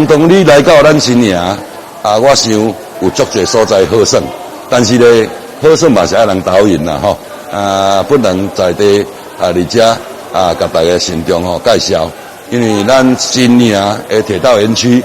如同你来到咱新营我想有足侪所在好耍，但是咧好耍嘛是爱人导引啦吼，不能在地而且甲大家慎重介绍，因为咱新营的铁道园区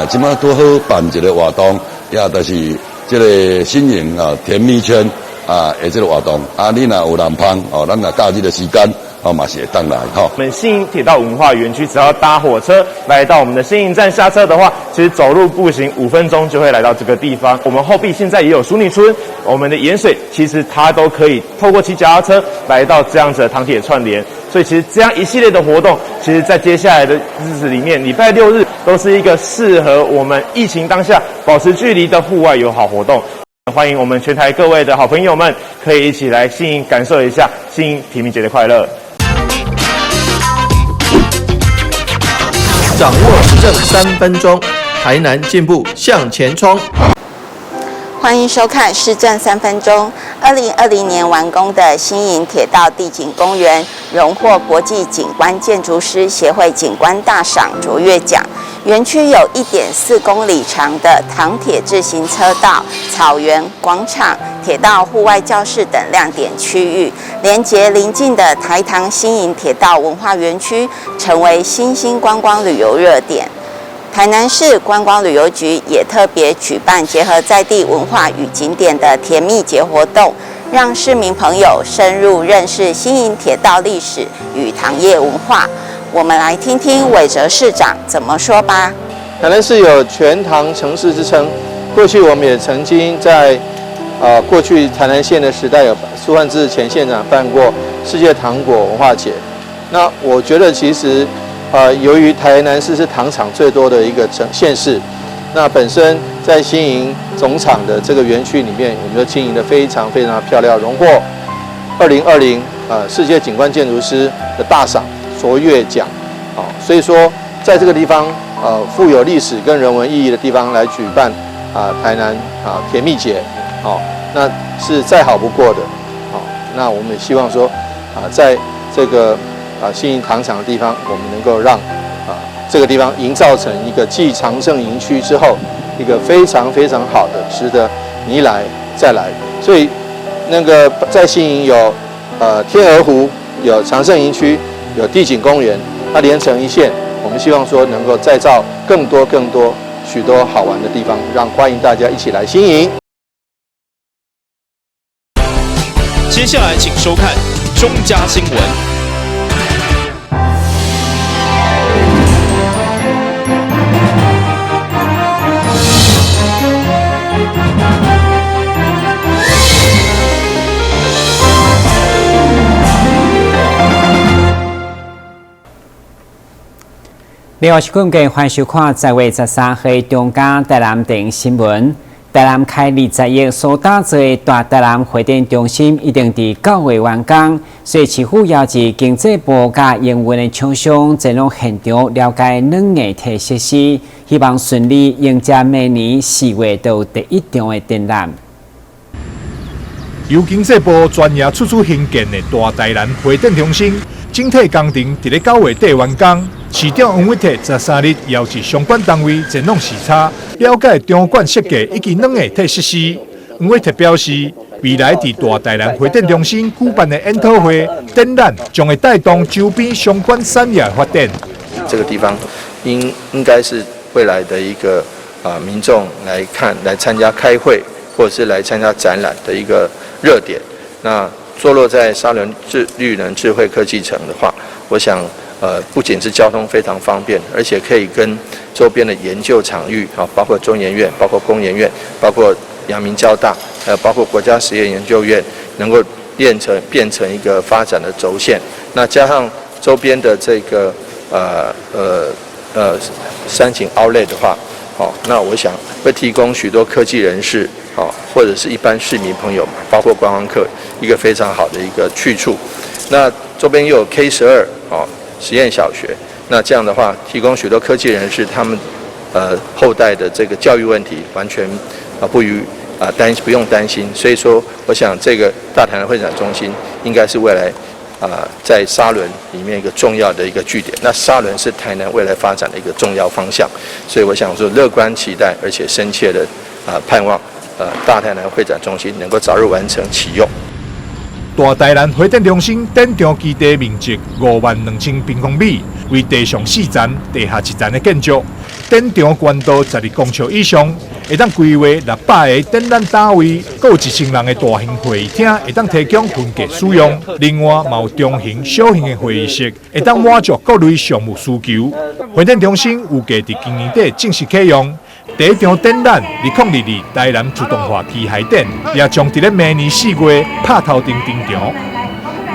即摆拄好办一个活动，也就是这个新营甜蜜圈的这个活动你若有人芳咱若假日的时间。嘛是会当来哈。我们新营铁道文化园区，只要搭火车来到我们的新营站下车的话，其实走路步行5分钟就会来到这个地方。我们后壁现在也有淑女村，我们的盐水其实它都可以透过骑脚踏车来到这样子的糖铁串联。所以其实这样一系列的活动，其实在接下来的日子里面，礼拜6日都是一个适合我们疫情当下保持距离的户外友好活动。欢迎我们全台各位的好朋友们，可以一起来新营感受一下新营提名节的快乐。掌握时政3分钟，台南进步向前冲。欢迎收看《市政3分钟》。2020年完工的新营铁道地景公园，荣获国际景观建筑师协会景观大赏卓越奖。园区有1.4公里长的糖铁自行车道、草原、广场、铁道户外教室等亮点区域，连结邻近的台糖新营铁道文化园区，成为新兴观光旅游热点。台南市观光旅游局也特别举办结合在地文化与景点的甜蜜节活动，让市民朋友深入认识新营铁道历史与糖业文化。我们来听听韦哲市长怎么说吧。台南市有全糖城市之称，过去我们也曾经在过去台南县的时代有苏焕智前县长办过世界糖果文化节。那我觉得其实由于台南市是糖厂最多的一个县市，那本身在新营总厂的这个园区里面，我们就经营得非常非常漂亮，荣获2020世界景观建筑师的大赏卓越奖。所以说在这个地方富有历史跟人文意义的地方来举办台南甜蜜节，那是再好不过的。那我们也希望说在这个新营糖厂的地方，我们能够让这个地方营造成一个继长盛营区之后，一个非常非常好的，值得你一来再来。所以那个在新营有天鹅湖，有长盛营区，有地景公园，它连成一线。我们希望说能够再造更多许多好玩的地方，欢迎大家一起来新营。接下来请收看中嘉新闻。另外是观众欢迎收看10月13日中嘉台南电影新闻。台南开20亿所打造的大台南会展中心一定伫9月完工，所以市府邀请经济部甲营运的厂商前往现场了解软硬体设施，希望顺利迎接明年4月到第1场的展览。由经济部专业出资兴建的大台南会展中心，整体工程伫咧9月底完工。市长王伟泰13日邀请相关单位前往视察，了解场馆设计以及软硬体设施。王伟泰表示，未来伫大台南会展中心举办的研讨会、展览，将会带动周边相关产业发展。这个地方应该是未来的一个民众来参加开会或者是来参加展览的一个热点。那坐落在沙仑绿能智慧科技城的话，我想。不仅是交通非常方便，而且可以跟周边的研究场域包括中研院、包括工研院、包括阳明交大，还有包括国家实验研究院，能够变成一个发展的轴线。那加上周边的这个山景 outlet 的话，那我想会提供许多科技人士或者是一般市民朋友，包括观光客一个非常好的一个去处。那周边又有 K12实验小学，那这样的话，提供许多科技人士他们后代的这个教育问题完全不用担心。所以说，我想这个大台南会展中心应该是未来在沙仑里面一个重要的一个据点。那沙仑是台南未来发展的一个重要方向，所以我想说乐观期待，而且深切的盼望大台南会展中心能够早日完成启用。大台南会展中心展场基地面积52000平方米，为地上4层、地下1层的建筑。展场宽度12公尺以上，会当规划600个展览单位，还有1000人的大型会议厅，会当提供分隔使用。另外，也有中型、小型的会议室，会当满足各类项目需求。会展中心预计在今年底正式启用。第一场展览2022台南自动化机械展，也将在明年4月拍头登场。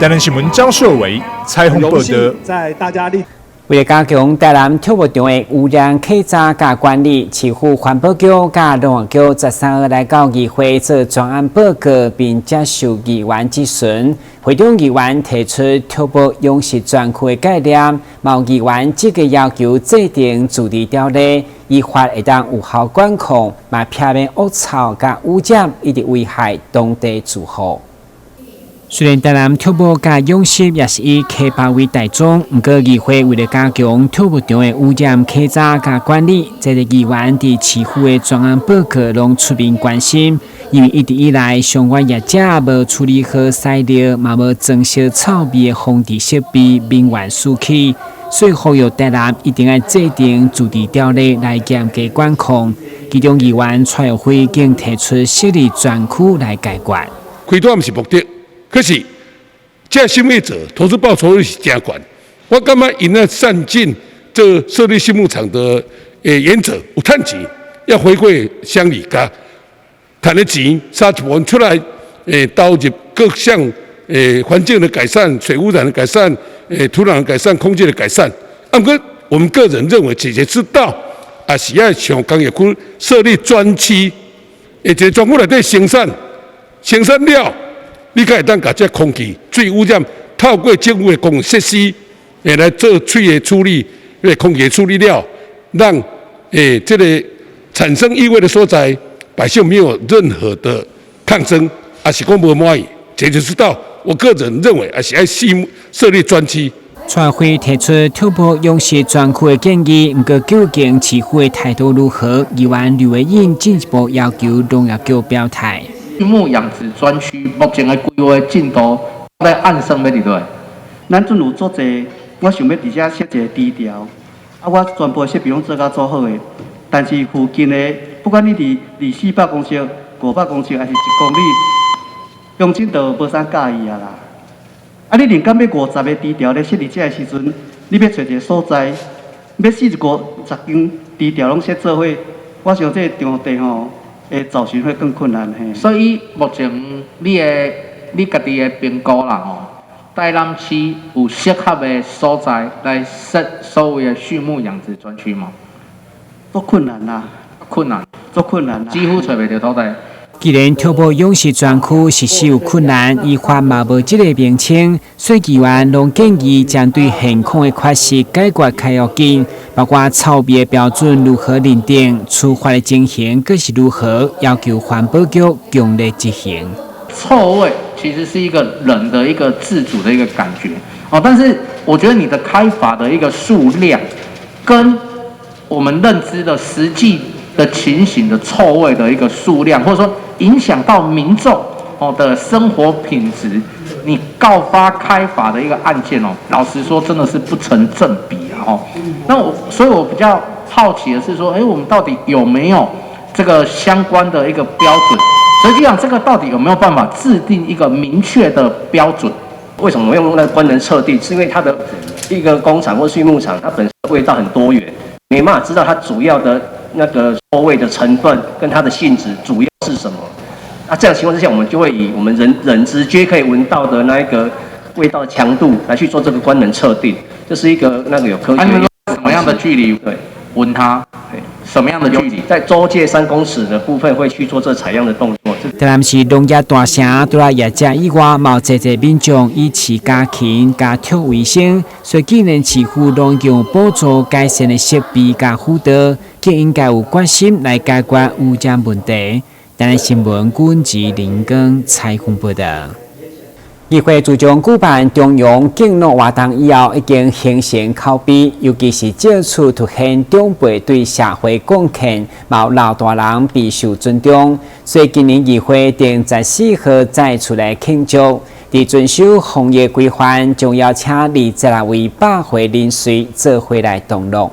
台南新闻张硕伟采访报道。在大家力。为了加强台南跳舞场的污染稽查甲管理，市府环保局甲农业局13号来到议会做专案报告，并接受议员质询。会中议员提出跳舞养殖专区的概念，某议员积极要求制定自治条例，依法会当有效管控，嘛避免恶臭甲污染，一直危害当地住户。虽然台南跳舞甲养殖也是以溪坝为大宗，不过议会为了加强跳舞场的污染稽查甲管理，这个议员伫市府的专案报告拢出面关心，因为一直以来相关业者无处理好材料，嘛无装修臭味的防治设备，民怨四起，所以呼吁台南一定要制定自治条例来严格管控。其中议员蔡友辉竟提出设立专区来解决。开拓不是目的。可是，这消费者投资报酬率是真悬。我感觉因那善尽这设立畜牧场的原则，有赚钱，要回馈乡里家，赚的钱撒一部分出来，投入各项环境的改善、水污染的改善、土壤的改善、空气的改善。不过，我们个人认为解决之道，也是要向工业区设立专区，这个专区内底生产了。你可以当把这空气、水污染透过政府的公共设施，来做水的处理、空气的处理了，让这个产生异味的所在，百姓没有任何的抗争，还是讲无满意，解决之道。我个人认为，还是要设立专区。蔡会提出跳舞养殖专区的建议，不过究竟市府的态度如何？议员刘维英进一步要求农业局表态。畜牧养殖专区目前的规划进度在按算要伫落。咱阵有做者，我想要伫遮设一个低调，我全部设备拢做甲做好诶。但是附近的，不管你离400公尺、500公尺，还是1公里，乡亲都无啥介意啊啦。你宁敢要50个低调咧设立遮个时阵，你要找一个所在，要40个10间低调拢设做伙，我想这场地吼。造成会更困难嘿。所以目前你家己的评估啦吼，台南市有适合的所在来设所谓的畜牧养殖专区吗？都困难啦，困难，做困难啦，几乎找袂到土地。既然跳舞养殖专区实施有困难，依法嘛无这个名称，所以议员拢建议针对现况的缺失解决开约金，包括臭味的标准如何认定、处罚的情形各是如何，要求环保局强力执行。臭味其实是一个人的一个自主的一个感觉哦，但是我觉得你的开罚的一个数量，跟我们认知的实际的情形的臭味的一个数量，或者说影响到民众的生活品质，你告发开罚的一个案件老实说真的是不成正比啊所以我比较好奇的是说，我们到底有没有这个相关的一个标准？实际上，这个到底有没有办法制定一个明确的标准？为什么用那个官能测定？是因为它的一个工厂或畜牧场，它本身味道很多元，没办法知道它主要的那个臭味的成分跟它的性质主要是什么。这样的情况之下，我们就会以我们人直接可以闻到的那一个味道的强度来去做这个官能测定。这是一个那个有科学什么样的距离对闻它？什么样的距离？在周界3公尺的部分会去做这采样的动作。台南市农业大城，除了业者以外，嘛有侪民众以饲家禽、家畜为生，所以既然市府拢用补助改善的设备甲辅导，更应该有决心来解决污染问题。台南新闻管制林根采访报道。议会主张举办中央敬老活动以后，已经形成口碑，尤其是借此凸显长辈对社会贡献，毛老大人备受尊重。所以今年议会定14号再出来庆祝，伫遵守防疫规范，将邀请26位百岁人士做回来同乐。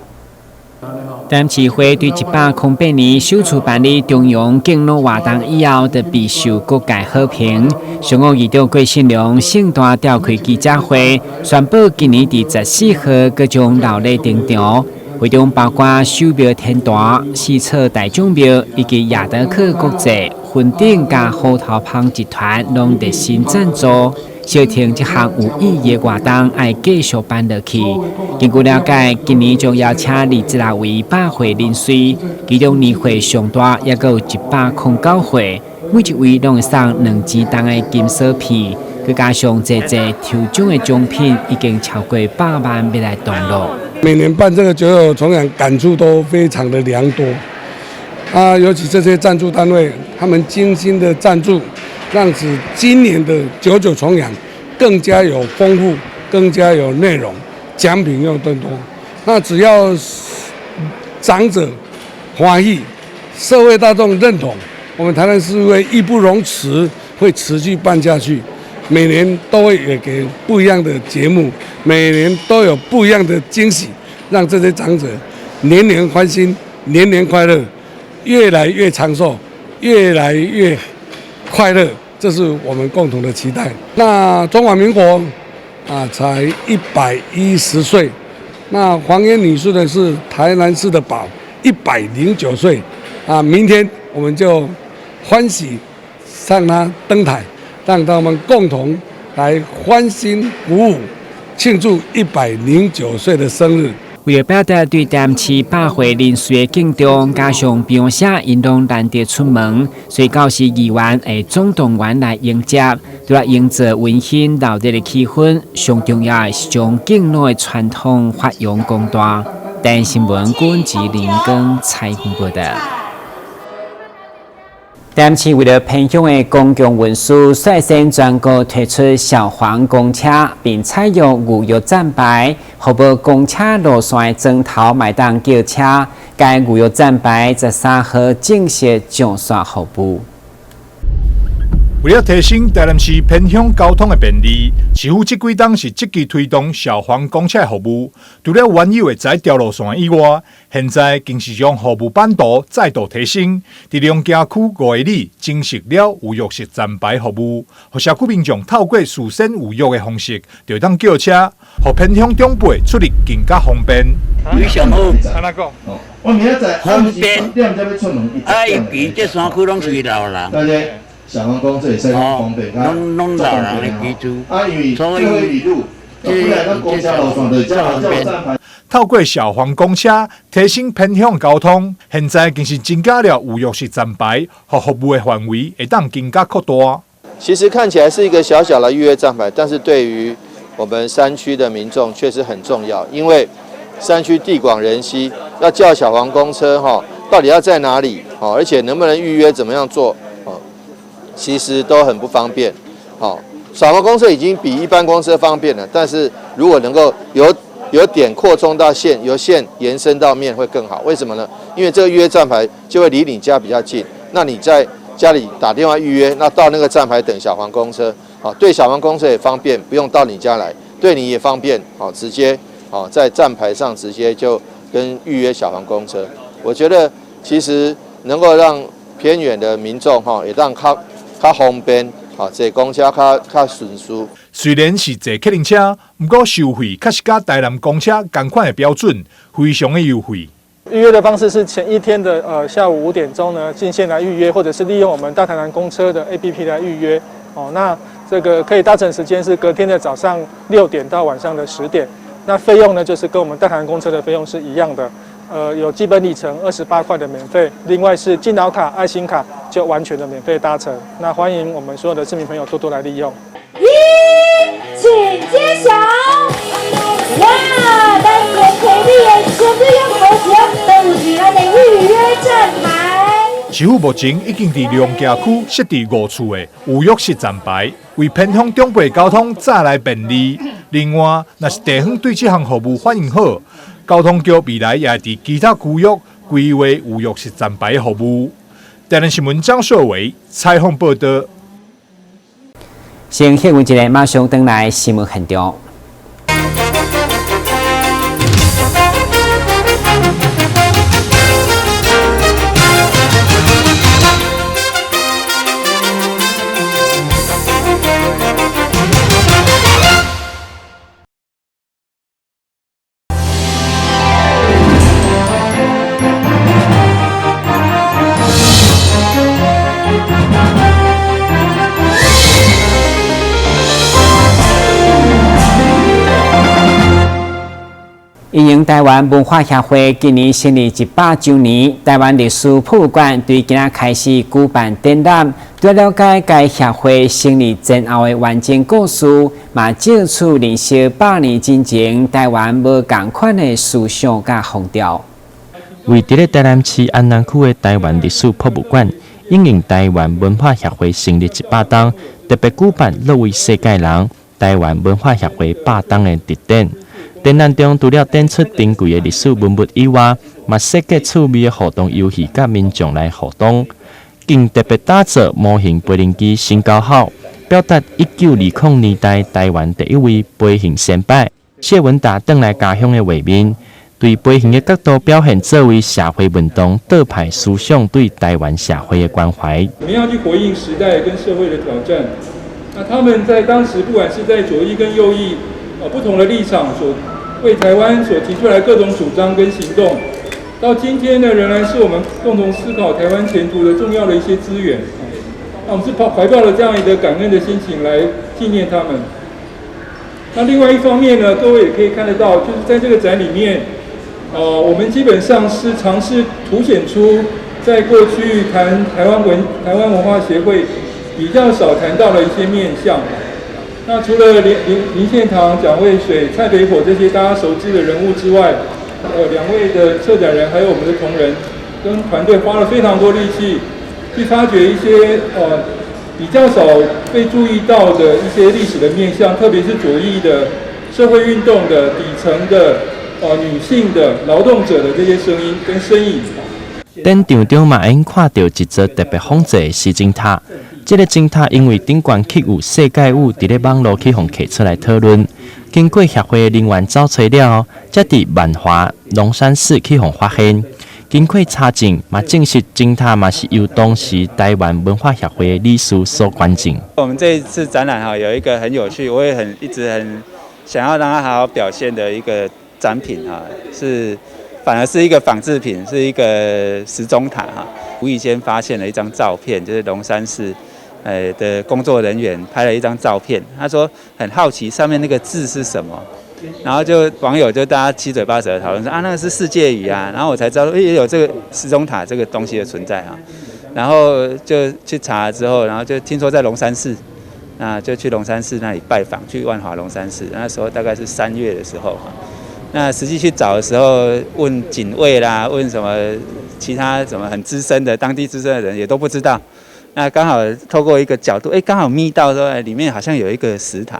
但市会对108年首次办理中央敬老活动以后，就备受各界好评。上午议长郭信良盛大召开记者会，宣布今年第14号各将老礼登场，会中包括手庙天坛、四草大众庙以及亚德克国际、云顶甲虎头帮集团拢热心赞助。小婷这项有意义的活动，爱继续办落去。根据了解，今年将邀请26位百岁人士，其中年岁上大也有109岁，每一位拢会送2支重的金锁片，佮加上侪抽奖的奖品，已经超过100万要来同乐。每年办这个九九重阳，感触都非常的良多。尤其这些赞助单位，他们精心的赞助，让使今年的九九重阳更加有丰富，更加有内容，奖品又更多。那只要长者欢喜，社会大众认同，我们台南市会义不容辞，会持续办下去。每年都会也给不一样的节目，每年都有不一样的惊喜，让这些长者年年欢欣，年年快乐，越来越长寿，越来越快乐，这是我们共同的期待。那中华民国才110岁，那黄燕女士呢是台南市的宝，109岁明天我们就欢喜让她登台，让他们共同来欢欣鼓舞，庆祝109岁的生日。为了表达对台市百岁人士的敬重，加上标社因拢难得出门，所以到时议员会总动员来迎接，对来营造温馨热烈的气氛。上重要的是将敬老的传统发扬光大。台湾新闻管制林根采访报道。台南市为了偏乡的公共运输，率先全国推出小黄公车，并采用预约站牌，服务公车路线砖头买当叫车。该预约站牌13号正式上线服务。为了提升台南市偏乡交通的便利，市府这几档是积极推动小黄公车服务。除了原有的在条路线以外，现在更是将服务版图再度提升，在龙崎区5个里增设了预约式站牌服务，让社区民众透过事先预约的方式，就当叫车，让偏乡长辈出入更加方便。非常好，安怎讲？我明仔载方便，伊比这山区拢是老人。小黄公这也是方便，拢老人的居住，所以透过小黄公车提升偏乡交通，现在更是增加了预约式站牌，和服务的范围会当更加扩大。其实看起来是一个小小的预约站牌，但是对于我们山区的民众确实很重要，因为山区地广人稀，要叫小黄公车到底要在哪里而且能不能预约，怎么样做其实都很不方便。小黄公车已经比一般公车方便了，但是如果能够有点扩充到线，由线延伸到面会更好。为什么呢？因为这个预约站牌就会离你家比较近，那你在家里打电话预约，那到那个站牌等小黄公车，对小黄公车也方便，不用到你家来，对你也方便，直接在站牌上直接就跟预约小黄公车。我觉得其实能够让偏远的民众也让较方便，坐公车较顺速。虽然是坐客运车，不过收费确实甲台南公车同款的标准，非常的优惠。预约的方式是前一天的下午5点钟呢进线来预约，或者是利用我们大台南公车的 APP 来预约。那这个可以搭乘时间是隔天的早上6点到晚上的10点。那费用呢就是跟我们大台南公车的费用是一样的。有基本里程28块的免费，另外是敬老卡、爱心卡就完全的免费搭乘。那欢迎我们所有的市民朋友多多来利用。请揭晓！哇，咱国体力的生日用头奖都是咱的预约站牌。市市府目前已经伫梁家区设置5处的有约式站牌，为偏向中部交通再来便利。另外，若是地方对这项服务反应好，交通局未来也会伫其他区域规划有约式站牌服务。台南新闻张硕伟采访报道。先歇一下，马上回来新闻现场。因应台湾文化协会今年成立100周年，台湾历史博物馆对今仔开始举办展览，对了解该协会成立前后的完整故事，嘛借出认识100年之前台湾无同款的思想甲风潮。为伫咧台南市安南区的台湾历史博物馆，因应台湾文化协会成立100周，特别举办乐为世界人台湾文化协会100周的特展。展览中除了展出珍贵的历史文物以外，嘛设计趣味的互动游戏，甲民众来互动。更特别打造模型飞行机新高号，表达1920年代台湾第一位飞行先辈谢文达转来家乡的画面，对飞行的角度表现作为社会运动倒派思想对台湾社会的关怀。我们要去回应时代跟社会的挑战。那他们在当时，不管是在左翼跟右翼不同的立场所为台湾所提出来各种主张跟行动，到今天呢，仍然是我们共同思考台湾前途的重要的一些资源。那我们是怀抱了这样一个感恩的心情来纪念他们。那另外一方面呢，各位也可以看得到，就是在这个展里面，我们基本上是尝试凸显出在过去谈台湾文化协会比较少谈到的一些面向。那除了林献堂、蒋渭水、蔡北火这些大家熟知的人物之外，2位的策展人还有我们的同仁跟团队花了非常多力气，去发掘一些比较少被注意到的一些历史的面向，特别是左翼的社会运动的底层的女性的劳动者的这些声音跟身影。展场中嘛，因看到一座特别仿制的石钟塔。这个钟塔因为顶悬刻有世界舞，伫咧网络去互刻出来讨论。经过协会的人员找找了，才伫万华龙山寺去互发现。经过查证，嘛证实钟塔嘛是由当时台湾文化协会的理事所捐赠。我们这一次展览有一个很有趣，我也一直很想要让它好好表现的一个展品反而是一个仿制品，是一个时钟塔无意间发现了一张照片，就是龙山寺的工作人员拍了一张照片，他说很好奇上面那个字是什么，然后就网友就大家七嘴八舌的讨论说那个是世界语啊，然后我才知道也有这个时钟塔这个东西的存在然后就去查了之后，然后就听说在龙山寺，那就去龙山寺那里拜访，去万华龙山寺，那时候大概是3月的时候那实际去找的时候，问警卫啦，问什么其他什么很资深的当地资深的人也都不知道。那刚好透过一个角度，刚好眯到说，里面好像有一个石塔，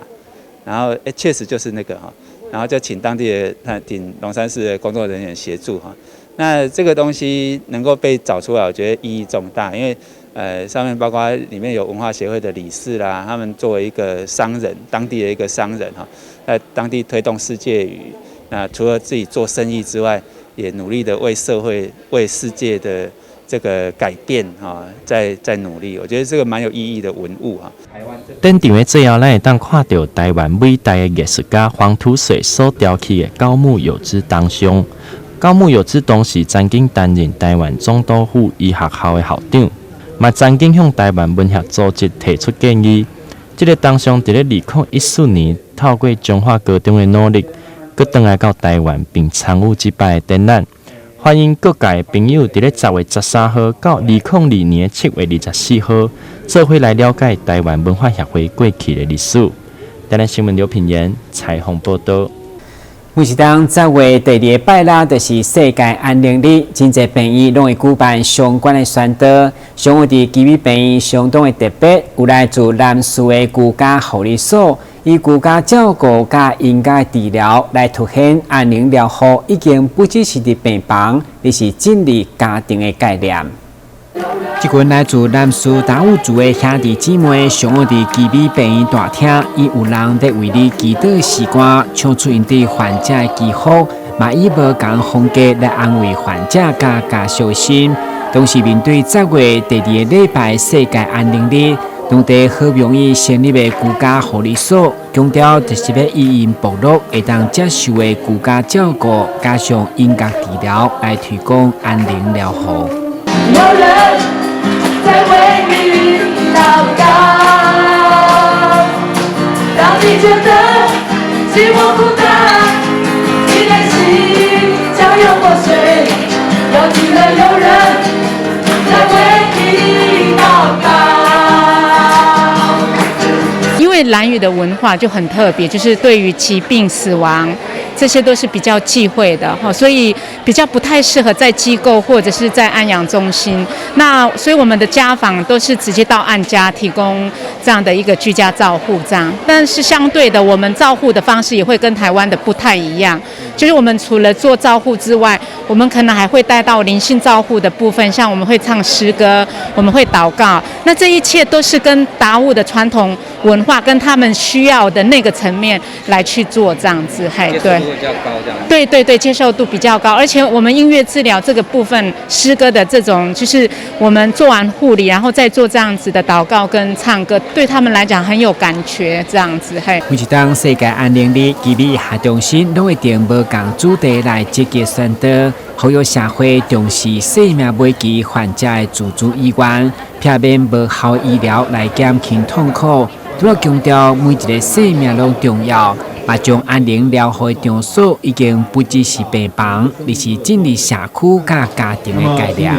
然后确实就是那个然后就请当地的顶龙山寺的工作人员协助那这个东西能够被找出来，我觉得意义重大，因为上面包括里面有文化协会的理事啦，他们作为一个商人，当地的一个商人在当地推动世界语。那除了自己做生意之外，也努力的为社会、为世界的这个改变在努力。我觉得这个蛮有意义的文物展场的最后，咱会当看到台湾伟大的艺术家黄土水所雕刻的高木有之铜像。高木有之当时曾经担任台湾总督府医学校的校长，嘛曾经向台湾文学组织提出建议。这个铜像伫咧2014年透过中华高中的努力。佮回来到台湾，并参与这摆的展览，欢迎各界朋友伫咧10月13号到2002年7月24号，做伙来了解台湾文化协会过去的历史。台南新闻刘品言采访报道。每一当10月第2个拜六，就是世界安宁日，真侪病院拢会举办相关的宣导。上有伫基比病院相当的特别，有来自南市的居家护理所，以居家照顾加应该治疗来凸显安宁疗护已经不只是伫病房，而是建立家庭的概念。一群来自南市达悟族的兄弟姊妹，上午伫基比病院大厅，已有人在为你祈祷时光，唱出因对患者的祈福，嘛以无共风格来安慰患者甲家属心。同时面对10月第2个礼拜世界安宁日，当地好不容易成立的居家护理所，强调就是要以因部落会当接受的居家照顾，加上音乐治疗来推广安宁疗护。有人在为你祷告，当你觉得寂寞孤单，你的心将有破碎，要记得有人在为你祷告。因为兰屿的文化就很特别，就是对于疾病、死亡，这些都是比较忌讳的哈，所以比较不太适合在机构或者是在安养中心。那所以我们的家访都是直接到案家提供这样的一个居家照护这样。但是相对的，我们照护的方式也会跟台湾的不太一样，就是我们除了做照护之外，我们可能还会带到灵性照护的部分，像我们会唱诗歌，我们会祷告。那这一切都是跟达悟的传统文化跟他们需要的那个层面来去做这样子，嘿，对。比较高这样。对对对，接受度比较高，而且我们音乐治疗这个部分，诗歌的这种，就是我们做完护理，然后再做这样子的祷告跟唱歌，对他们来讲很有感觉，这样子嘿。每一当世界安宁日，基比下中心拢会定无共主题来积极宣导，呼吁社会重视生命危机患者的自主意愿，避免无效医疗来减轻痛苦。除了强调每一个生命拢重要。把将安宁疗护的场所已经不只是病房，而是建立社区加家庭的概念。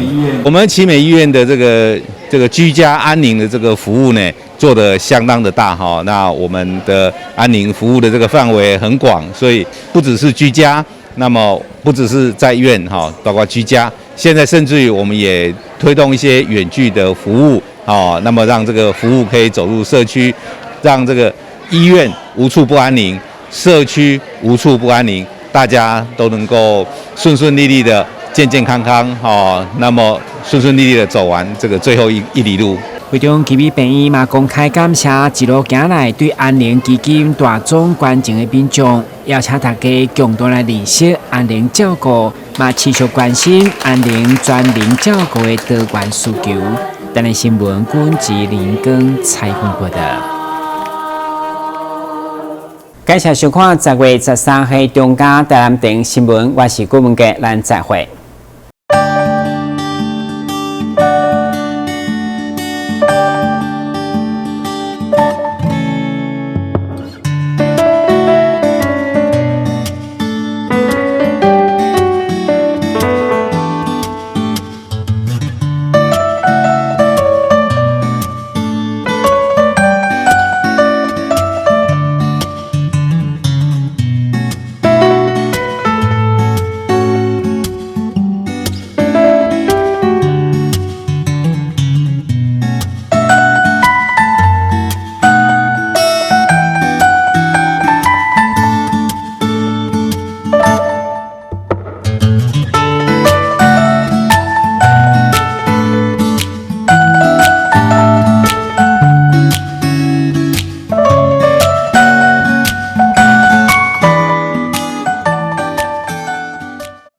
我们奇美医院的这个居家安宁的这个服务呢，做得相当的大哈。那我们的安宁服务的这个范围很广，所以不只是居家，那么不只是在院哈，包括居家，现在甚至于我们也推动一些远距的服务哦，那么让这个服务可以走入社区，让这个医院无处不安宁。社区无处不安宁，大家都能够顺顺利利的、健健康康，那么顺顺利利的走完这个最后一里路。会中基比病院嘛公开感谢一路行来对安宁基金大众关注的民众，邀请大家共同来认识安宁照顾，嘛持续关心安宁专人照顾的多元需求。台南新闻军志林根采访报道。感谢收看10月13日中嘉台南电新闻，我是郭文杰，咱再会。